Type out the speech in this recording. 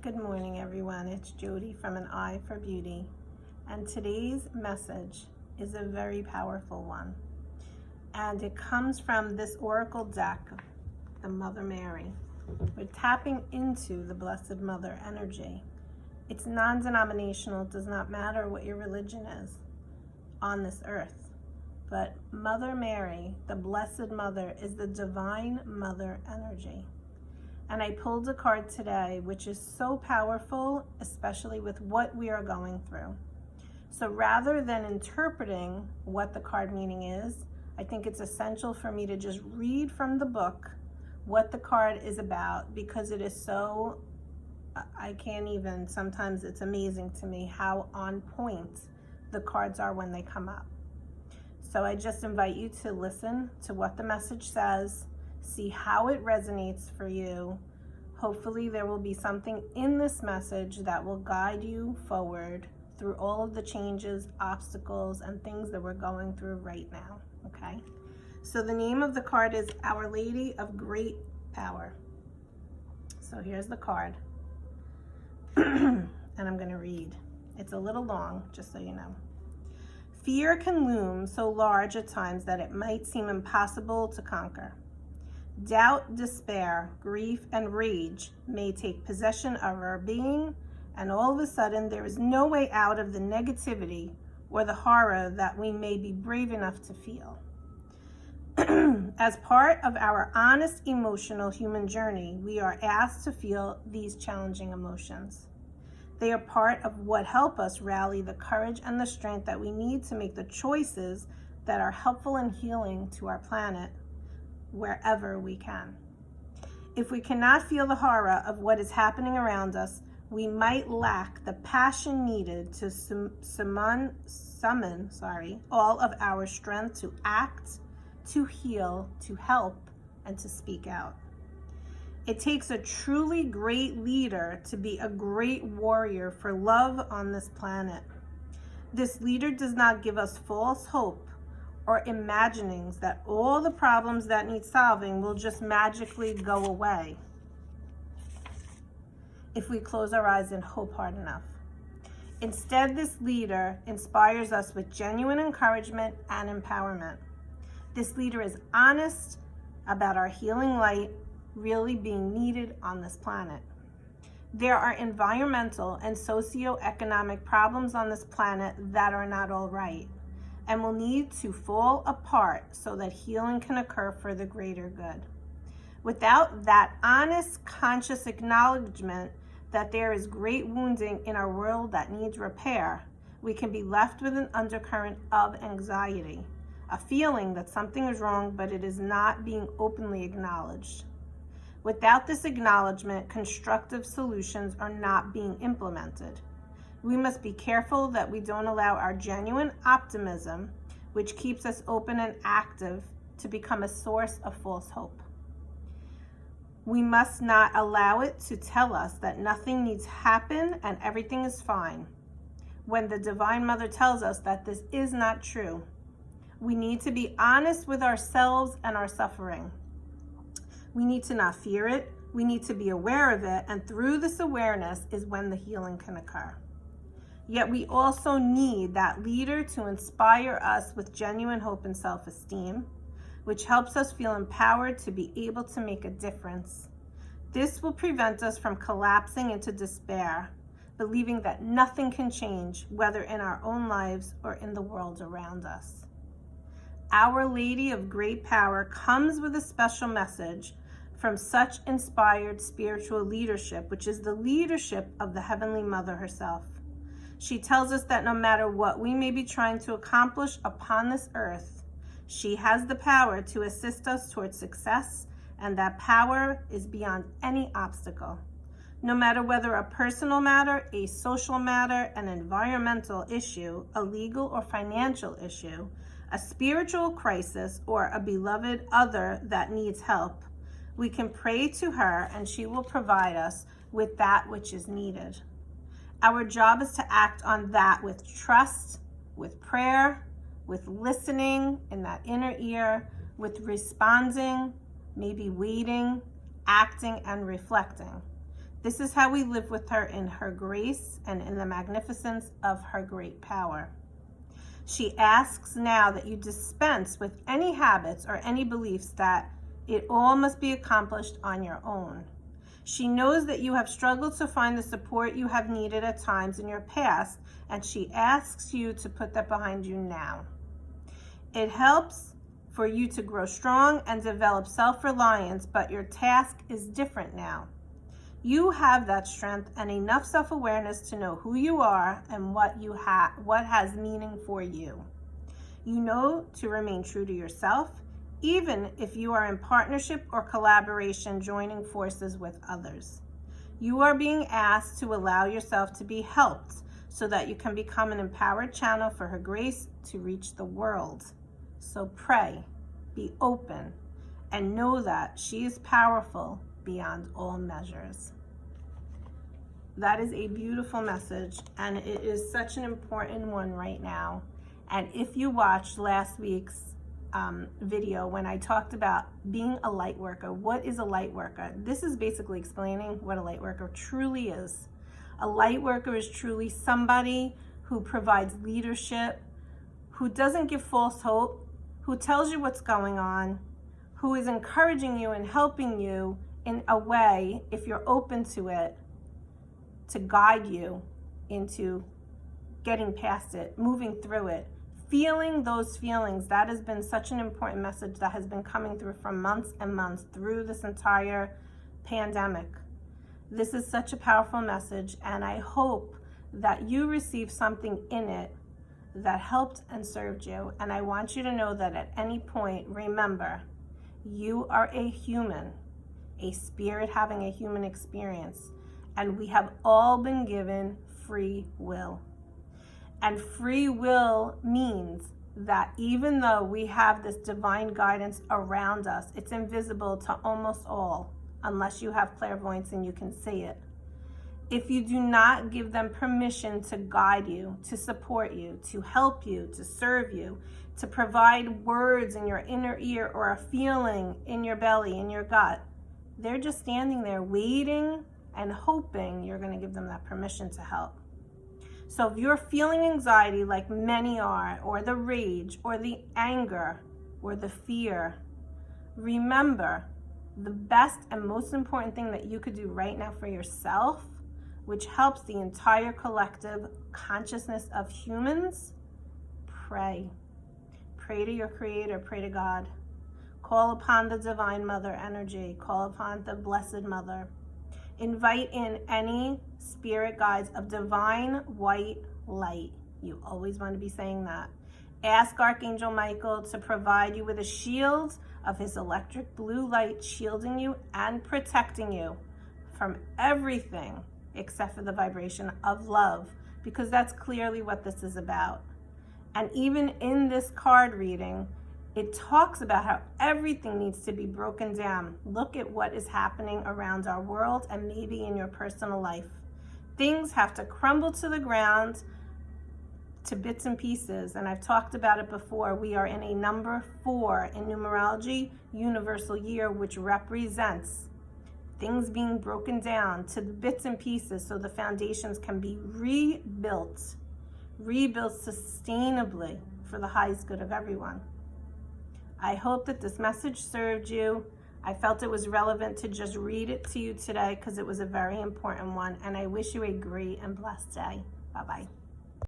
Good morning, everyone. It's Jody from An Eye for Beauty, and today's message is a very powerful one, and it comes from this oracle deck, the Mother Mary. We're tapping into the Blessed Mother energy. It's non-denominational. It does not matter what your religion is on this earth, but Mother Mary, the Blessed Mother, is the Divine Mother energy. And I pulled a card today, which is so powerful, especially with what we are going through. So rather than interpreting what the card meaning is, I think it's essential for me to just read from the book what the card is about, because it is so, I can't even, sometimes it's amazing to me how on point the cards are when they come up. So I just invite you to listen to what the message says, see how it resonates for you. Hopefully there will be something in this message that will guide you forward through all of the changes, obstacles, and things that we're going through right now, okay? So the name of the card is Our Lady of Great Power. So here's the card. And I'm gonna read. It's a little long, just so you know. Fear can loom so large at times that it might seem impossible to conquer. Doubt, despair, grief, and rage may take possession of our being, and all of a sudden there is no way out of the negativity or the horror that we may be brave enough to feel. As part of our honest emotional human journey, we are asked to feel these challenging emotions. They are part of what help us rally the courage and the strength that we need to make the choices that are helpful and healing to our planet, wherever we can. If we cannot feel the horror of what is happening around us, we might lack the passion needed to summon all of our strength to act, to heal, to help, and to speak out. It takes a truly great leader to be a great warrior for love on this planet. This leader does not give us false hope or imaginings that all the problems that need solving will just magically go away if we close our eyes and hope hard enough. Instead, this leader inspires us with genuine encouragement and empowerment. This leader is honest about our healing light really being needed on this planet. There are environmental and socioeconomic problems on this planet that are not all right and will need to fall apart so that healing can occur for the greater good. Without that honest, conscious acknowledgement that there is great wounding in our world that needs repair, we can be left with an undercurrent of anxiety, a feeling that something is wrong, but it is not being openly acknowledged. Without this acknowledgement, constructive solutions are not being implemented. We must be careful that we don't allow our genuine optimism, which keeps us open and active, to become a source of false hope. We must not allow it to tell us that nothing needs to happen and everything is fine, when the Divine Mother tells us that this is not true. We need to be honest with ourselves and our suffering. We need to not fear it. We need to be aware of it, and through this awareness is when the healing can occur. Yet we also need that leader to inspire us with genuine hope and self-esteem, which helps us feel empowered to be able to make a difference. This will prevent us from collapsing into despair, believing that nothing can change, whether in our own lives or in the world around us. Our Lady of Great Power comes with a special message from such inspired spiritual leadership, which is the leadership of the Heavenly Mother herself. She tells us that no matter what we may be trying to accomplish upon this earth, she has the power to assist us towards success, and that power is beyond any obstacle. No matter whether a personal matter, a social matter, an environmental issue, a legal or financial issue, a spiritual crisis, or a beloved other that needs help, we can pray to her and she will provide us with that which is needed. Our job is to act on that with trust, with prayer, with listening in that inner ear, with responding, maybe waiting, acting, and reflecting. This is how we live with her in her grace and in the magnificence of her great power. She asks now that you dispense with any habits or any beliefs that it all must be accomplished on your own. She knows that you have struggled to find the support you have needed at times in your past, and she asks you to put that behind you now. It helps for you to grow strong and develop self-reliance, but your task is different now. You have that strength and enough self-awareness to know who you are and what has meaning for you. You know to remain true to yourself, even if you are in partnership or collaboration, joining forces with others. You are being asked to allow yourself to be helped so that you can become an empowered channel for her grace to reach the world. So pray, be open, and know that she is powerful beyond all measures. That is a beautiful message, and it is such an important one right now. And if you watched last week's video when I talked about being a light worker, what is a light worker? This is basically explaining what a light worker truly is. A light worker is truly somebody who provides leadership, who doesn't give false hope, who tells you what's going on, who is encouraging you and helping you in a way, if you're open to it, to guide you into getting past it, moving through it, feeling those feelings. That has been such an important message that has been coming through for months and months through this entire pandemic. This is such a powerful message, and I hope that you receive something in it that helped and served you. And I want you to know that at any point, remember, you are a human, a spirit having a human experience, and we have all been given free will. And free will means that even though we have this divine guidance around us, it's invisible to almost all, unless you have clairvoyance and you can see it. If you do not give them permission to guide you, to support you, to help you, to serve you, to provide words in your inner ear or a feeling in your belly, in your gut, they're just standing there waiting and hoping you're going to give them that permission to help. So if you're feeling anxiety like many are, or the rage, or the anger, or the fear, remember the best and most important thing that you could do right now for yourself, which helps the entire collective consciousness of humans, pray. Pray to your Creator, pray to God. Call upon the Divine Mother energy, call upon the Blessed Mother. Invite in any spirit guides of divine white light. You always want to be saying that. Ask Archangel Michael to provide you with a shield of his electric blue light, shielding you and protecting you from everything except for the vibration of love, because that's clearly what this is about. And even in this card reading, it talks about how everything needs to be broken down. Look at what is happening around our world and maybe in your personal life. Things have to crumble to the ground, to bits and pieces. And I've talked about it before. We are in a number 4 in numerology, universal year, which represents things being broken down to the bits and pieces so the foundations can be rebuilt sustainably for the highest good of everyone. I hope that this message served you. I felt it was relevant to just read it to you today because it was a very important one, and I wish you a great and blessed day. Bye-bye.